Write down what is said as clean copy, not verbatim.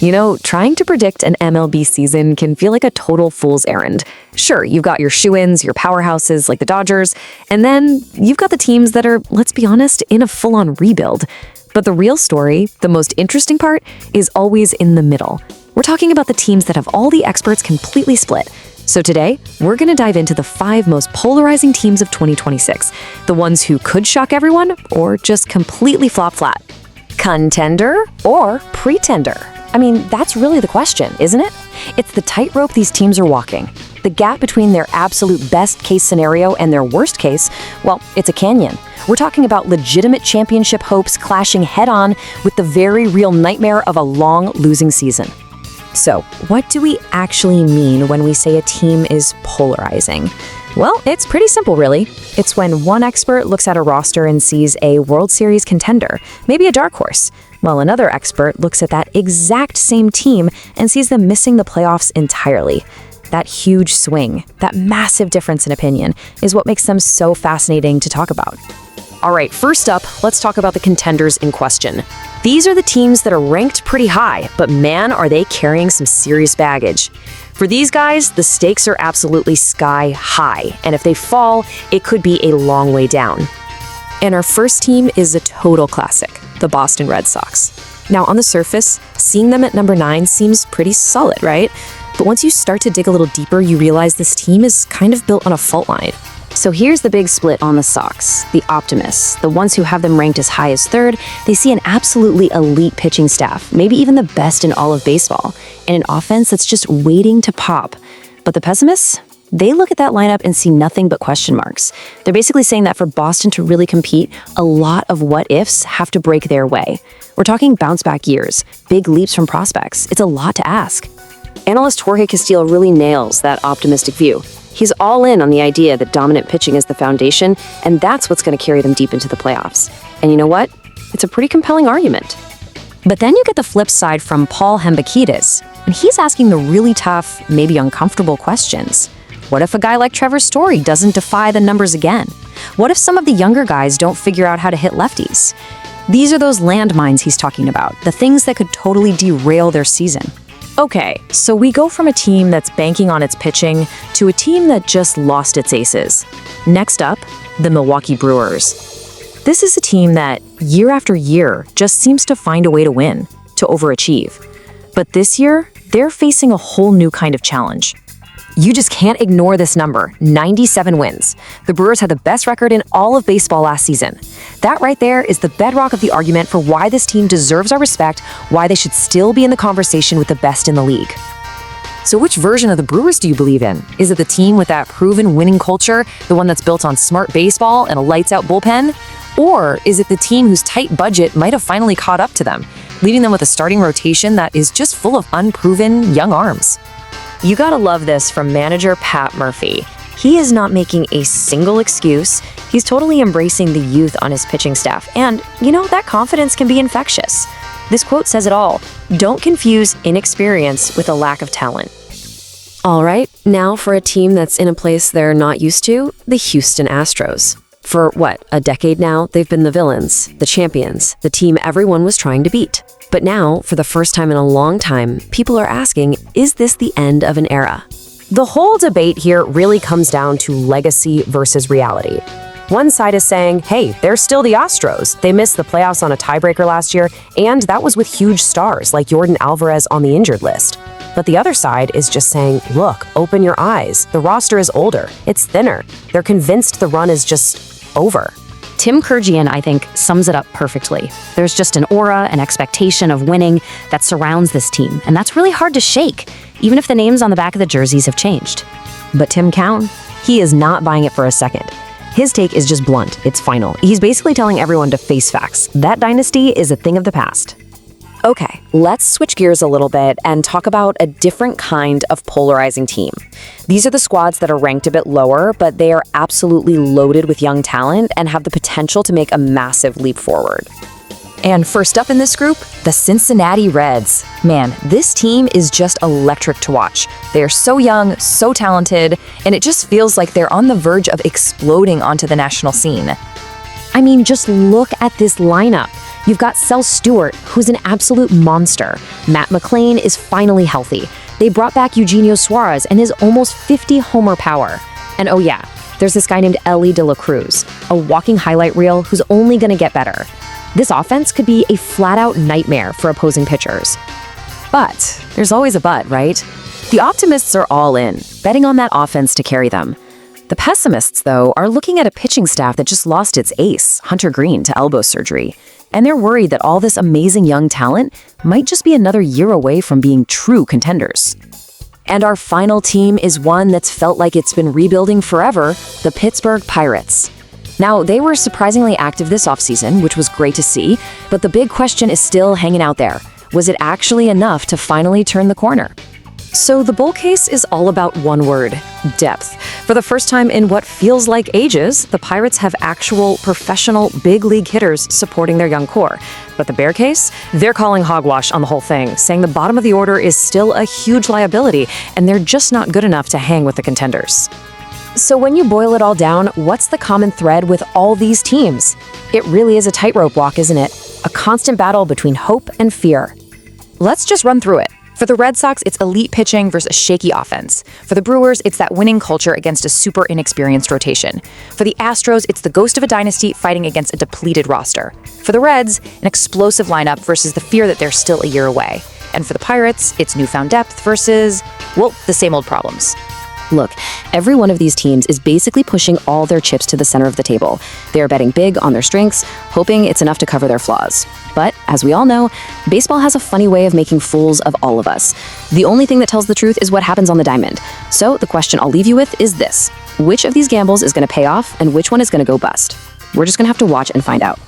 You know, trying to predict an MLB season can feel like a total fool's errand. Sure, you've got your shoo-ins, your powerhouses like the Dodgers, and then you've got the teams that are, let's be honest, in a full-on rebuild. But the real story, the most interesting part, is always in the middle. We're talking about the teams that have all the experts completely split. So today, we're going to dive into the 5 most polarizing teams of 2026, the ones who could shock everyone or just completely flop flat. Contender or pretender? I mean, that's really the question, isn't it? It's the tightrope these teams are walking. The gap between their absolute best-case scenario and their worst case, well, it's a canyon. We're talking about legitimate championship hopes clashing head-on with the very real nightmare of a long losing season. So, what do we actually mean when we say a team is polarizing? Well, it's pretty simple, really. It's when one expert looks at a roster and sees a World Series contender, maybe a dark horse, while another expert looks at that exact same team and sees them missing the playoffs entirely. That huge swing, that massive difference in opinion, is what makes them so fascinating to talk about. All right, first up, let's talk about the contenders in question. These are the teams that are ranked pretty high, but man, are they carrying some serious baggage. For these guys, the stakes are absolutely sky high, and if they fall, it could be a long way down. And our first team is a total classic, the Boston Red Sox. Now, on the surface, seeing them at number 9 seems pretty solid, right? But once you start to dig a little deeper, you realize this team is kind of built on a fault line. So here's the big split on the Sox. The optimists, the ones who have them ranked as high as 3rd, they see an absolutely elite pitching staff, maybe even the best in all of baseball, and an offense that's just waiting to pop. But the pessimists? They look at that lineup and see nothing but question marks. They're basically saying that for Boston to really compete, a lot of what-ifs have to break their way. We're talking bounce-back years, big leaps from prospects. It's a lot to ask. Analyst Jorge Castillo really nails that optimistic view. He's all in on the idea that dominant pitching is the foundation, and that's what's going to carry them deep into the playoffs. And you know what? It's a pretty compelling argument. But then you get the flip side from Paul Skenes, and he's asking the really tough, maybe uncomfortable questions. What if a guy like Trevor Story doesn't defy the numbers again? What if some of the younger guys don't figure out how to hit lefties? These are those landmines he's talking about, the things that could totally derail their season. Okay, so we go from a team that's banking on its pitching to a team that just lost its aces. Next up, the Milwaukee Brewers. This is a team that, year after year, just seems to find a way to win, to overachieve. But this year, they're facing a whole new kind of challenge. You just can't ignore this number, 97 wins. The Brewers had the best record in all of baseball last season. That right there is the bedrock of the argument for why this team deserves our respect, why they should still be in the conversation with the best in the league. So which version of the Brewers do you believe in? Is it the team with that proven winning culture, the one that's built on smart baseball and a lights-out bullpen? Or is it the team whose tight budget might have finally caught up to them, leaving them with a starting rotation that is just full of unproven young arms? You gotta love this from manager Pat Murphy. He is not making a single excuse. He's totally embracing the youth on his pitching staff. And, you know, that confidence can be infectious. This quote says it all. Don't confuse inexperience with a lack of talent. All right, now for a team that's in a place they're not used to, the Houston Astros. For, a decade now, they've been the villains, the champions, the team everyone was trying to beat. But now, for the first time in a long time, people are asking, is this the end of an era? The whole debate here really comes down to legacy versus reality. One side is saying, hey, they're still the Astros. They missed the playoffs on a tiebreaker last year, and that was with huge stars like Yordan Alvarez on the injured list. But the other side is just saying, look, open your eyes. The roster is older. It's thinner. They're convinced the run is just over. Tim Kurgian, I think, sums it up perfectly. There's just an aura, an expectation of winning that surrounds this team, and that's really hard to shake, even if the names on the back of the jerseys have changed. But Tim Cowan, he is not buying it for a second. His take is just blunt, it's final. He's basically telling everyone to face facts. That dynasty is a thing of the past. Okay, let's switch gears a little bit and talk about a different kind of polarizing team. These are the squads that are ranked a bit lower, but they are absolutely loaded with young talent and have the potential to make a massive leap forward. And first up in this group, the Cincinnati Reds. Man, this team is just electric to watch. They are so young, so talented, and it just feels like they're on the verge of exploding onto the national scene. I mean, just look at this lineup. You've got Sel Stewart, who's an absolute monster. Matt McClain is finally healthy. They brought back Eugenio Suarez and his almost 50 homer power. And oh yeah, there's this guy named Elly De La Cruz, a walking highlight reel who's only gonna get better. This offense could be a flat-out nightmare for opposing pitchers. But there's always a but, right? The optimists are all in, betting on that offense to carry them. The pessimists, though, are looking at a pitching staff that just lost its ace, Hunter Greene, to elbow surgery. And they're worried that all this amazing young talent might just be another year away from being true contenders. And our final team is one that's felt like it's been rebuilding forever, the Pittsburgh Pirates. Now, they were surprisingly active this offseason, which was great to see, but the big question is still hanging out there. Was it actually enough to finally turn the corner? So the bull case is all about one word: depth. For the first time in what feels like ages, the Pirates have actual professional big league hitters supporting their young core. But the bear case? They're calling hogwash on the whole thing, saying the bottom of the order is still a huge liability, and they're just not good enough to hang with the contenders. So when you boil it all down, what's the common thread with all these teams? It really is a tightrope walk, isn't it? A constant battle between hope and fear. Let's just run through it. For the Red Sox, it's elite pitching versus a shaky offense. For the Brewers, it's that winning culture against a super inexperienced rotation. For the Astros, it's the ghost of a dynasty fighting against a depleted roster. For the Reds, an explosive lineup versus the fear that they're still a year away. And for the Pirates, it's newfound depth versus, well, the same old problems. Look, every one of these teams is basically pushing all their chips to the center of the table. They are betting big on their strengths, hoping it's enough to cover their flaws. But, as we all know, baseball has a funny way of making fools of all of us. The only thing that tells the truth is what happens on the diamond. So, the question I'll leave you with is this: which of these gambles is going to pay off, and which one is going to go bust? We're just going to have to watch and find out.